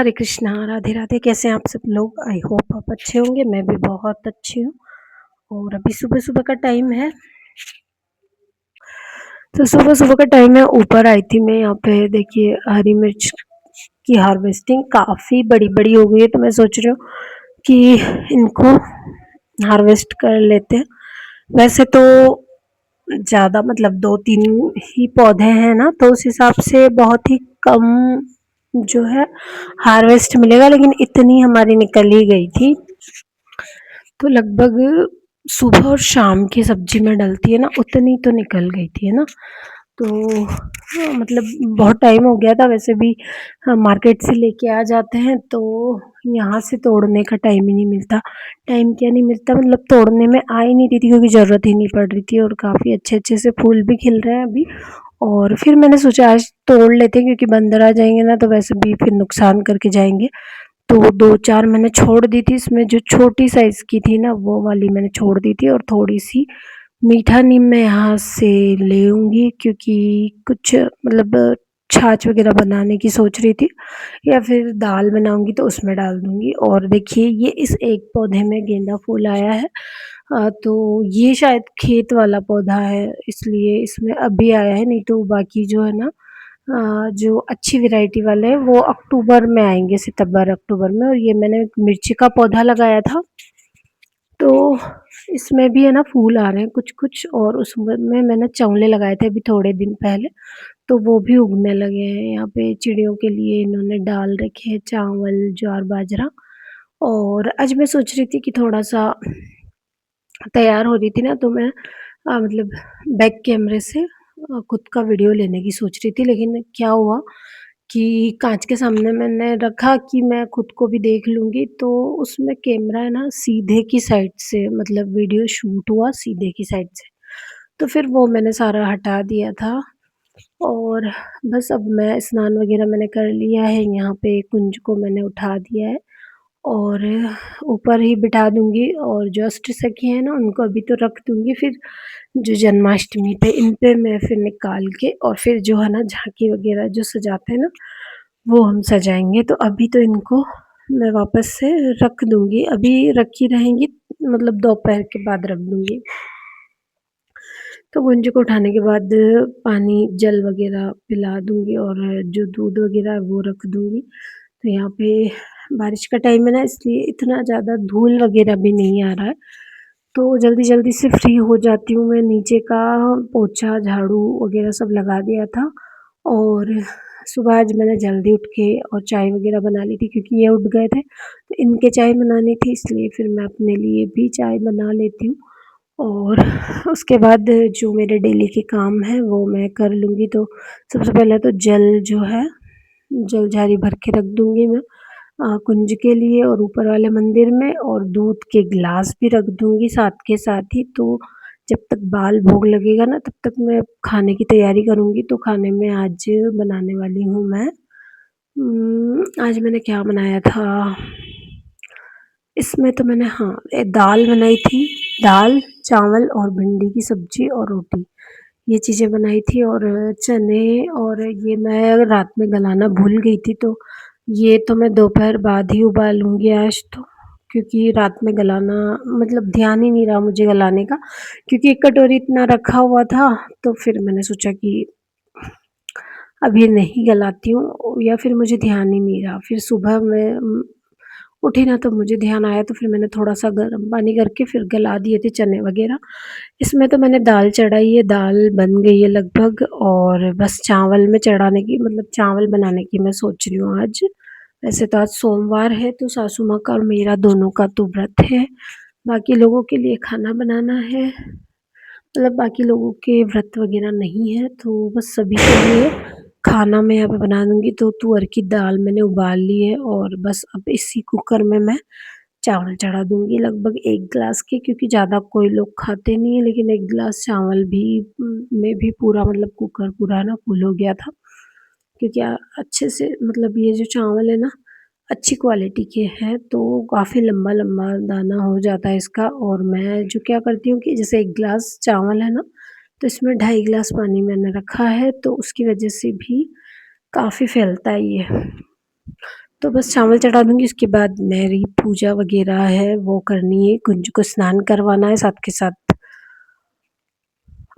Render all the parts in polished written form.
हरे कृष्णा, राधे राधे। कैसे हैं आप सब लोग? आई होप आप अच्छे होंगे। मैं भी बहुत अच्छी हूँ। और अभी सुबह-सुबह का टाइम है। तो सुबह-सुबह का टाइम है, ऊपर आई थी मैं। यहाँ पे देखिए हरी मिर्च की हार्वेस्टिंग काफ़ी बड़ी-बड़ी हो गई है, तो मैं सोच रही हूँ कि इनको हार्वेस्ट कर लेते हैं। वैसे तो ज़्यादा मतलब 2-3 ही पौधे हैं ना, तो उस हिसाब से बहुत ही कम जो है हार्वेस्ट मिलेगा, लेकिन इतनी हमारी निकल ही गई थी। तो लगभग सुबह और शाम की सब्जी में डलती है ना, उतनी तो निकल गई थी, है ना। तो मतलब बहुत टाइम हो गया था। वैसे भी मार्केट से लेके आ जाते हैं, तो यहाँ से तोड़ने का टाइम ही नहीं मिलता। टाइम क्या नहीं मिलता, मतलब तोड़ने में आ ही नहीं रही थी, क्योंकि ज़रूरत ही नहीं पड़ रही थी। और काफ़ी अच्छे-अच्छे से फूल भी खिल रहे हैं अभी। और फिर मैंने सोचा आज तोड़ लेते हैं, क्योंकि बंदर आ जाएँगे ना, तो वैसे भी फिर नुकसान करके जाएँगे। तो 2-4 मैंने छोड़ दी थी। इसमें जो छोटी साइज़ की थी ना, वो वाली मैंने छोड़ दी थी। और थोड़ी-सी मीठा नीम मैं यहाँ से ले आऊँगी, क्योंकि कुछ मतलब छाछ वग़ैरह बनाने की सोच रही थी, या फिर दाल बनाऊँगी तो उसमें डाल दूँगी। और देखिए ये इस एक पौधे में गेंदा फूल आया है। तो ये शायद खेत वाला पौधा है, इसलिए इसमें अभी आया है, नहीं तो बाकी जो है ना जो अच्छी वैरायटी वाले हैं वो अक्टूबर में आएँगे, सितंबर-अक्टूबर में। और ये मैंने मिर्ची का पौधा लगाया था, तो इसमें भी है ना फूल आ रहे हैं कुछ-कुछ। और उसमें मैंने चंवले लगाए थे अभी थोड़े दिन पहले, तो वो भी उगने लगे हैं। यहाँ पे चिड़ियों के लिए इन्होंने डाल रखे हैं चावल, ज्वार, बाजरा। और आज मैं सोच रही थी कि थोड़ा-सा तैयार हो रही थी ना, तो मैं मतलब बैक कैमरे से खुद का वीडियो लेने की सोच रही थी। लेकिन क्या हुआ कि काँच के सामने मैंने रखा कि मैं खुद को भी देख लूँगी, तो उसमें कैमरा है ना सीधे की साइड से, मतलब वीडियो शूट हुआ सीधे की साइड से। तो फिर वो मैंने सारा हटा दिया था। और बस अब मैं स्नान वग़ैरह मैंने कर लिया है, यहाँ पे कुंज को मैंने उठा दिया है। और ऊपर ही बिठा दूँगी। और जो अष्टसखी हैं ना, उनको अभी तो रख दूँगी, फिर जो जन्माष्टमी पे इन पे मैं फिर निकाल के, और फिर जो है ना झांकी वग़ैरह जो सजाते हैं ना, वो हम सजाएँगे। तो अभी तो इनको मैं वापस से रख दूँगी, अभी रखी रहेंगी, मतलब दोपहर के बाद रख दूँगी। तो गुंजे को उठाने के बाद पानी, जल वग़ैरह पिला दूँगी, और जो दूध वग़ैरह है वो रख दूँगी। तो यहाँ पे बारिश का टाइम है ना, इसलिए इतना ज़्यादा धूल वग़ैरह भी नहीं आ रहा है। तो जल्दी-जल्दी से फ्री हो जाती हूँ मैं। नीचे का पोछा, झाड़ू वग़ैरह सब लगा दिया था। और सुबह आज मैंने जल्दी उठ के और चाय वग़ैरह बना ली थी, क्योंकि ये उठ गए थे, तो इनके चाय बनानी थी, इसलिए फिर मैं अपने लिए भी चाय बना लेती हूँ। और उसके बाद जो मेरे डेली के काम हैं वो मैं कर लूँगी। तो सबसे पहले तो जल जो है, जल झारी भर के रख दूँगी मैं कुंज के लिए और ऊपर वाले मंदिर में। और दूध के गिलास भी रख दूँगी साथ के साथ ही। तो जब तक बाल भोग लगेगा ना, तब तक मैं खाने की तैयारी करूँगी। तो खाने में आज बनाने वाली हूँ मैं आज मैंने क्या बनाया था? इसमें तो मैंने दाल बनाई थी। दाल, चावल और भिंडी की सब्ज़ी और रोटी, ये चीज़ें बनाई थी। और चने, और ये मैं रात में गलाना भूल गई थी, तो ये तो मैं दोपहर बाद ही उबालूँगी आज तो। क्योंकि रात में गलाना मतलब ध्यान ही नहीं रहा मुझे गलाने का, क्योंकि 1 कटोरी इतना रखा हुआ था। तो फिर मैंने सोचा कि अब ये नहीं गलाती हूँ, या फिर मुझे ध्यान ही नहीं रहा। फिर सुबह मैं उठी ना, तो मुझे ध्यान आया, तो फिर मैंने थोड़ा-सा गर्म पानी करके फिर गला दिए थे चने वग़ैरह। इसमें तो मैंने दाल चढ़ाई है, दाल बन गई है लगभग। और बस चावल में चढ़ाने की, मतलब चावल बनाने की मैं सोच रही हूँ आज। वैसे तो आज सोमवार है, तो सासू माँ का और मेरा दोनों का तो व्रत है। बाकी लोगों के लिए खाना बनाना है, मतलब बाकी लोगों के व्रत वग़ैरह नहीं है, तो बस सभी के लिए खाना मैं यहाँ पे बना दूँगी। तो तुअर की दाल मैंने उबाल ली है, और बस अब इसी कुकर में मैं चावल चढ़ा दूँगी लगभग 1 ग्लास के, क्योंकि ज़्यादा कोई लोग खाते नहीं हैं। लेकिन 1 ग्लास चावल भी में भी पूरा, मतलब कुकर पूरा ना फुल हो गया था। क्योंकि अच्छे से, मतलब ये जो चावल है ना, अच्छी क्वालिटी के हैं, तो काफ़ी लंबा-लंबा दाना हो जाता है इसका। और मैं जो क्या करती हूँ कि जैसे 1 ग्लास चावल है ना, तो इसमें 2.5 ग्लास पानी मैंने रखा है, तो उसकी वजह से भी काफ़ी फैलता है ये। तो बस चावल चढ़ा दूँगी, उसके बाद मेरी पूजा वग़ैरह है वो करनी है, कुंज को स्नान करवाना है, साथ के साथ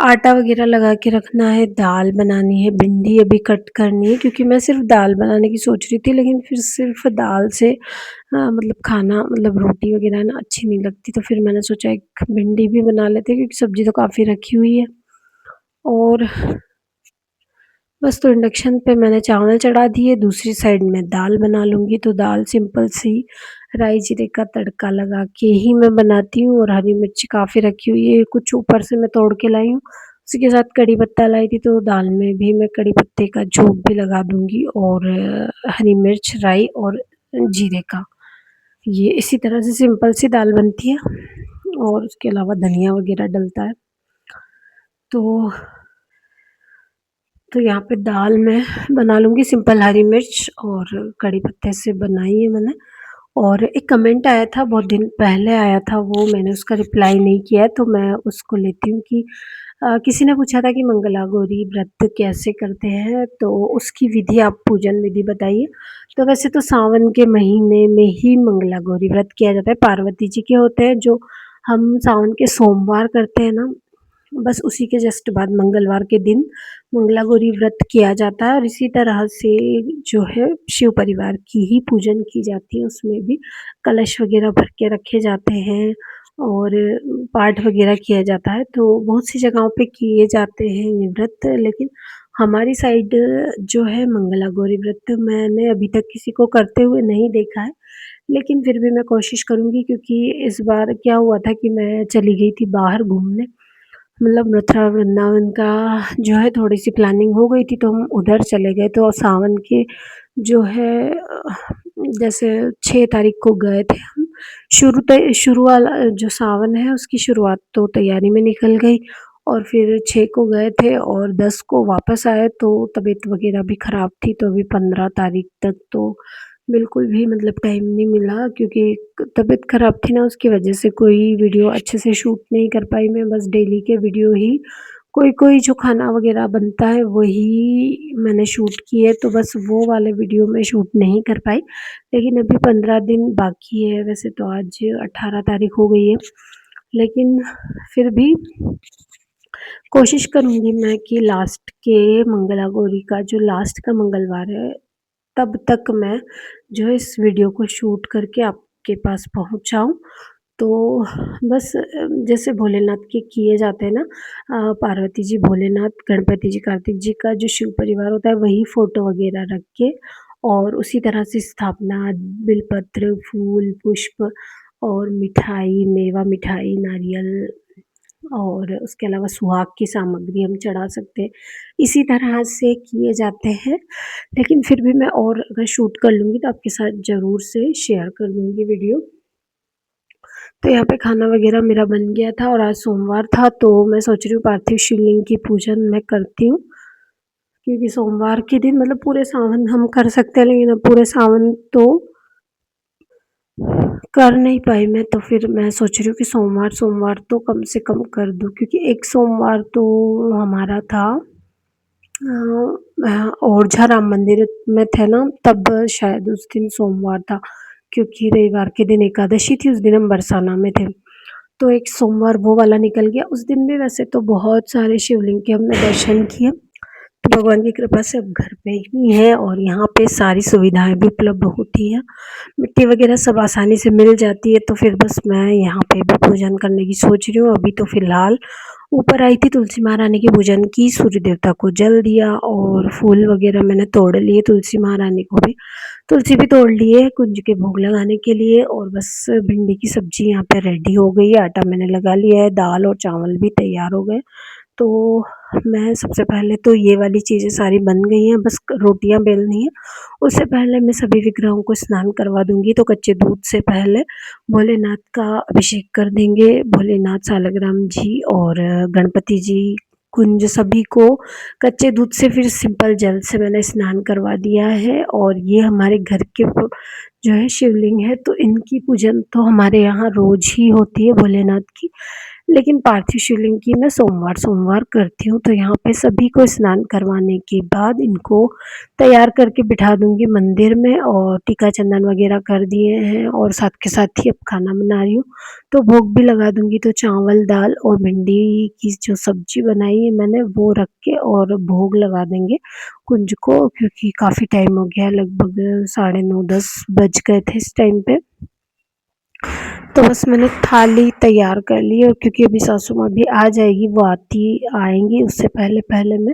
आटा वग़ैरह लगा के रखना है, दाल बनानी है, भिंडी अभी कट करनी है क्योंकि मैं सिर्फ़ दाल बनाने की सोच रही थी, लेकिन फिर सिर्फ़ दाल से मतलब खाना मतलब रोटी वग़ैरह ना अच्छी नहीं लगती, तो फिर मैंने सोचा एक भिंडी भी बना लेते हैं क्योंकि सब्ज़ी तो काफ़ी रखी हुई है। और बस तो इंडक्शन पे मैंने चावल चढ़ा दिए, दूसरी साइड में दाल बना लूँगी, तो दाल सिंपल सी राई जीरे का तड़का लगा के ही मैं बनाती हूँ और हरी मिर्च काफ़ी रखी हुई है, कुछ ऊपर से मैं तोड़ के लाई हूँ। उसी के साथ कड़ी पत्ता लाई थी, तो दाल में भी मैं कड़ी पत्ते का झोंक भी लगा दूँगी और हरी मिर्च, राई और जीरे का। ये इसी तरह से सिंपल सी दाल बनती है और उसके अलावा धनिया वग़ैरह डलता है। तो यहाँ पे दाल मैं बना लूँगी सिंपल हरी मिर्च और कड़ी पत्ते से बनाई है मैंने। और एक कमेंट आया था बहुत दिन पहले आया था, वो मैंने उसका रिप्लाई नहीं किया है, तो मैं उसको लेती हूँ कि किसी ने पूछा था कि मंगला गौरी व्रत कैसे करते हैं? तो उसकी विधि आप पूजन विधि बताइए। तो वैसे तो सावन के महीने में ही मंगला गौरी व्रत किया जाता है, पार्वती जी के होते हैं जो हम सावन के सोमवार करते हैं ना, बस उसी के जस्ट बाद मंगलवार के दिन मंगला गौरी व्रत किया जाता है और इसी तरह से जो है शिव परिवार की ही पूजन की जाती है। उसमें भी कलश वगैरह भर के रखे जाते हैं और पाठ वगैरह किया जाता है। तो बहुत सी जगहों पे किए जाते हैं ये व्रत, लेकिन हमारी साइड जो है मंगला गौरी व्रत मैंने अभी तक किसी को करते हुए नहीं देखा है। लेकिन फिर भी मैं कोशिश करूँगी क्योंकि इस बार क्या हुआ था कि मैं चली गई थी बाहर घूमने, मतलब मथुरा वृंदावन का जो है थोड़ी-सी प्लानिंग हो गई थी, तो हम उधर चले गए। तो सावन के जो है जैसे 6 तारीख को गए थे हम। शुरू वाला जो सावन है उसकी शुरुआत तो तैयारी में निकल गई और फिर 6 को गए थे और 10 को वापस आए, तो तबीयत वग़ैरह भी ख़राब थी, तो अभी 15 तारीख तक तो बिल्कुल भी मतलब टाइम नहीं मिला क्योंकि तबीयत ख़राब थी ना, उसकी वजह से कोई वीडियो अच्छे से शूट नहीं कर पाई मैं, बस डेली के वीडियो ही कोई-कोई जो खाना वग़ैरह बनता है वही मैंने शूट किए, तो बस वो वाले वीडियो मैं शूट नहीं कर पाई। लेकिन अभी 15 दिन बाकी है, वैसे तो आज 18 तारीख हो गई है, लेकिन फिर भी कोशिश करूँगी मैं कि लास्ट के मंगला गौरी का जो लास्ट का मंगलवार है, तब तक मैं जो है इस वीडियो को शूट करके आपके पास पहुँचाऊँ। तो बस जैसे भोलेनाथ के किए जाते हैं ना, पार्वती जी, भोलेनाथ, गणपति जी, कार्तिक जी का जो शिव परिवार होता है वही फ़ोटो वग़ैरह रख के और उसी तरह से स्थापना, बिलपत्र, फूल, पुष्प और मिठाई, मेवा मिठाई, नारियल और उसके अलावा सुहाग की सामग्री हम चढ़ा सकते हैं। इसी तरह से किए जाते हैं, लेकिन फिर भी मैं और अगर शूट कर लूँगी तो आपके साथ ज़रूर से शेयर कर दूँगी वीडियो। तो यहाँ पे खाना वग़ैरह मेरा बन गया था और आज सोमवार था, तो मैं सोच रही हूँ पार्थिव शिवलिंग की पूजन मैं करती हूँ, क्योंकि सोमवार के दिन मतलब पूरे सावन हम कर सकते हैं, लेकिन अब पूरे सावन तो कर नहीं पाई मैं, तो फिर मैं सोच रही हूँ कि सोमवार तो कम से कम कर दूँ, क्योंकि एक सोमवार तो हमारा था ओरछा राम मंदिर में थे ना, तब शायद उस दिन सोमवार था, क्योंकि रविवार के दिन एकादशी थी, उस दिन हम बरसाना में थे। तो एक सोमवार वो वाला निकल गया। उस दिन भी वैसे तो बहुत सारे शिवलिंग के हमने दर्शन किए। तो भगवान की कृपा से अब घर पे ही हैं और यहाँ पे सारी सुविधाएँ भी उपलब्ध होती हैं। मिट्टी वगैरह सब आसानी से मिल जाती है, तो फिर बस मैं यहाँ पे भी पूजन करने की सोच रही हूँ। अभी तो फ़िलहाल ऊपर आई थी, तुलसी महारानी की पूजन की, सूर्य देवता को जल दिया और फूल वगैरह मैंने तोड़ लिए तुलसी महारानी को भी। तुलसी भी तोड़ ली है कुंज के भोग लगाने के लिए और बस भिंडी की सब्ज़ी यहाँ पे रेडी हो गई है, आटा मैंने लगा लिया है, दाल और चावल भी तैयार हो गए। तो मैं सबसे पहले तो ये वाली चीज़ें सारी बन गई हैं, बस रोटियाँ बेलनी है। उससे पहले मैं सभी विग्रहों को स्नान करवा दूँगी, तो कच्चे दूध से पहले भोलेनाथ का अभिषेक कर देंगे। भोलेनाथ, सालग्राम जी और गणपति जी, कुंज सभी को कच्चे दूध से, फिर सिंपल जल से मैंने स्नान करवा दिया है और ये हमारे घर के जो है शिवलिंग है, तो इनकी पूजन तो हमारे यहाँ रोज़ ही होती है भोलेनाथ की। लेकिन पार्थिव शिवलिंग की मैं सोमवार-सोमवार करती हूँ, तो यहाँ पे सभी को स्नान करवाने के बाद इनको तैयार करके बिठा दूँगी मंदिर में और टीका चंदन वगैरह कर दिए हैं और साथ के साथ ही अब खाना बना रही हूँ, तो भोग भी लगा दूँगी। तो चावल, दाल और भिंडी की जो सब्ज़ी बनाई है मैंने वो रख के और भोग लगा देंगे कुंज को, क्योंकि काफ़ी टाइम हो गया है, लगभग साढ़े 9-10 बज गए थे इस टाइम पे। तो बस मैंने थाली तैयार कर ली और क्योंकि अभी सासू माँ भी आ जाएगी, वो आएँगी उससे पहले मैं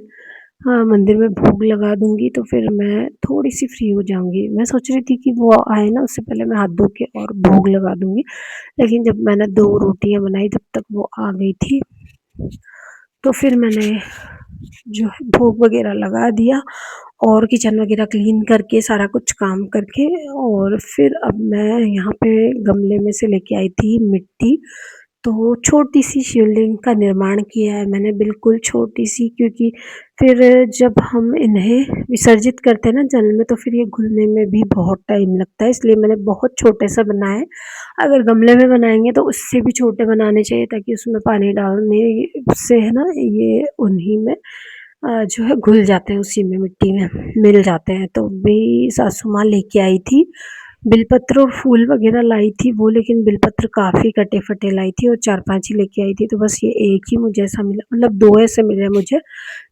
मंदिर में भोग लगा दूँगी, तो फिर मैं थोड़ी-सी फ्री हो जाऊँगी। मैं सोच रही थी कि वो आए ना उससे पहले मैं हाथ धो के और भोग लगा दूँगी, लेकिन जब मैंने 2 रोटियाँ बनाई तब तक वो आ गई थी। तो फिर मैंने जो है भोग वगैरह लगा दिया और किचन वगैरह क्लीन करके सारा कुछ काम करके, और फिर अब मैं यहाँ पे गमले में से लेके आई थी मिट्टी, तो छोटी-सी शिवलिंग का निर्माण किया है मैंने, बिल्कुल छोटी-सी, क्योंकि फिर जब हम इन्हें विसर्जित करते हैं ना जल में, तो फिर ये घुलने में भी बहुत टाइम लगता है, इसलिए मैंने बहुत छोटे-सा बनाया है। अगर गमले में बनाएँगे तो उससे भी छोटे बनाने चाहिए, ताकि उसमें पानी डालने से है ना ये उन्हीं में जो है घुल जाते हैं, उसी में मिट्टी में मिल जाते हैं। तो अभी सासू माँ लेके आई थी बेलपत्र और फूल वगैरह लाई थी वो, लेकिन बेलपत्र काफ़ी कटे-फटे लाई थी और 4-5 ही लेके आई थी, तो बस ये एक ही मुझे ऐसा मिला, मतलब 2 ऐसे मिले मुझे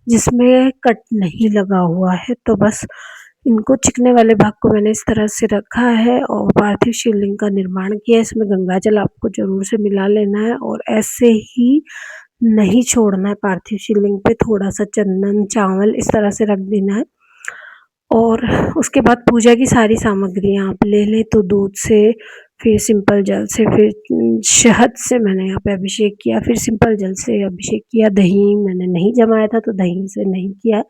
जिसमें कट नहीं लगा हुआ है। तो बस इनको चिकने वाले भाग को मैंने इस तरह से रखा है और पार्थिव शिवलिंग का निर्माण किया है। इसमें गंगा जल आपको ज़रूर से मिला लेना है और ऐसे ही नहीं छोड़ना है, पार्थिव शिवलिंग पे थोड़ा-सा चंदन, चावल इस तरह से रख देना है। और उसके बाद पूजा की सारी सामग्रियाँ आप ले लें, तो दूध से, फिर सिंपल जल से, फिर शहद से मैंने यहाँ पे अभिषेक किया, फिर सिंपल जल से अभिषेक किया। दही मैंने नहीं जमाया था, तो दही से नहीं किया है,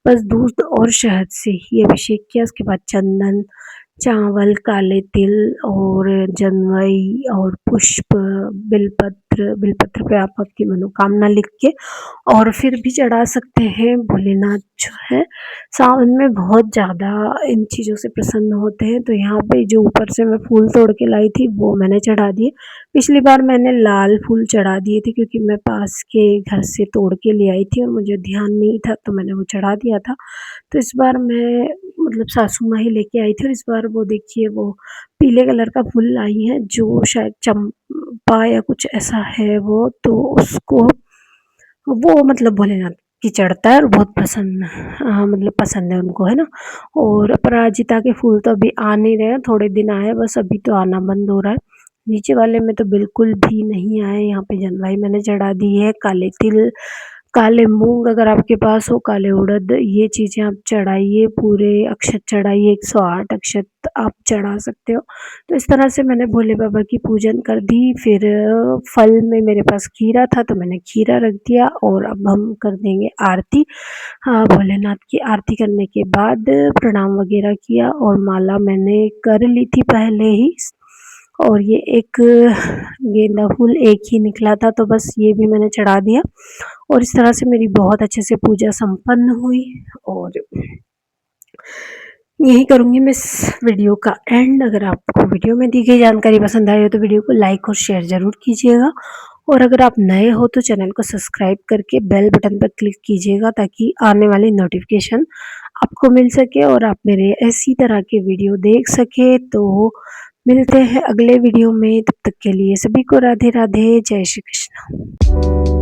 बस दूध और शहद से ही अभिषेक किया। उसके बाद चंदन, चावल, काले तिल और जंगई और पुष्प, बिलपत्र पे आप आपकी मनोकामना लिख के और फिर भी चढ़ा सकते हैं। भोलेनाथ जो है सावन में बहुत ज़्यादा इन चीज़ों से प्रसन्न होते हैं, तो यहाँ पे जो ऊपर से मैं फूल तोड़ के लाई थी वो मैंने चढ़ा दिए। पिछली बार मैंने लाल फूल चढ़ा दिए थे, क्योंकि मैं पास के घर से तोड़ के ले आई थी और मुझे ध्यान नहीं था, तो मैंने वो चढ़ा दिया था। तो इस बार मैं मतलब सासू माँ ही लेके आई थी और इस बार वो देखिए वो पीले कलर का फूल लाई हैं, जो शायद चंपा या कुछ ऐसा है वो, तो उसको वो मतलब भोलेनाथ की चढ़ता है और बहुत पसंद, मतलब पसंद है उनको, है ना। और अपराजिता के फूल तो अभी आ नहीं रहे हैं, थोड़े दिन आए बस, अभी तो आना बंद हो रहा है। नीचे वाले में तो बिल्कुल भी नहीं आए। यहाँ पे जनवाई मैंने चढ़ा दी है, काले तिल, काले मूंग अगर आपके पास हो, काले उड़द, ये चीज़ें आप चढ़ाइए, पूरे अक्षत चढ़ाइए, 108 अक्षत आप चढ़ा सकते हो। तो इस तरह से मैंने भोले बाबा की पूजन कर दी। फिर फल में मेरे पास खीरा था, तो मैंने खीरा रख दिया और अब हम कर देंगे आरती। हाँ, भोलेनाथ की आरती करने के बाद प्रणाम वगैरह किया और माला मैंने कर ली थी पहले ही, और ये एक गेंदा फूल एक ही निकला था, तो बस ये भी मैंने चढ़ा दिया और इस तरह से मेरी बहुत अच्छे से पूजा संपन्न हुई। और यही करूँगी मैं इस वीडियो का एंड। अगर आपको वीडियो में दी गई जानकारी पसंद आई हो तो वीडियो को लाइक और शेयर ज़रूर कीजिएगा, और अगर आप नए हो तो चैनल को सब्सक्राइब करके बेल बटन पर क्लिक कीजिएगा, ताकि आने वाली नोटिफिकेशन आपको मिल सके और आप मेरे ऐसी तरह के वीडियो देख सके। तो मिलते हैं अगले वीडियो में, तब तक के लिए सभी को राधे राधे, जय श्री कृष्ण।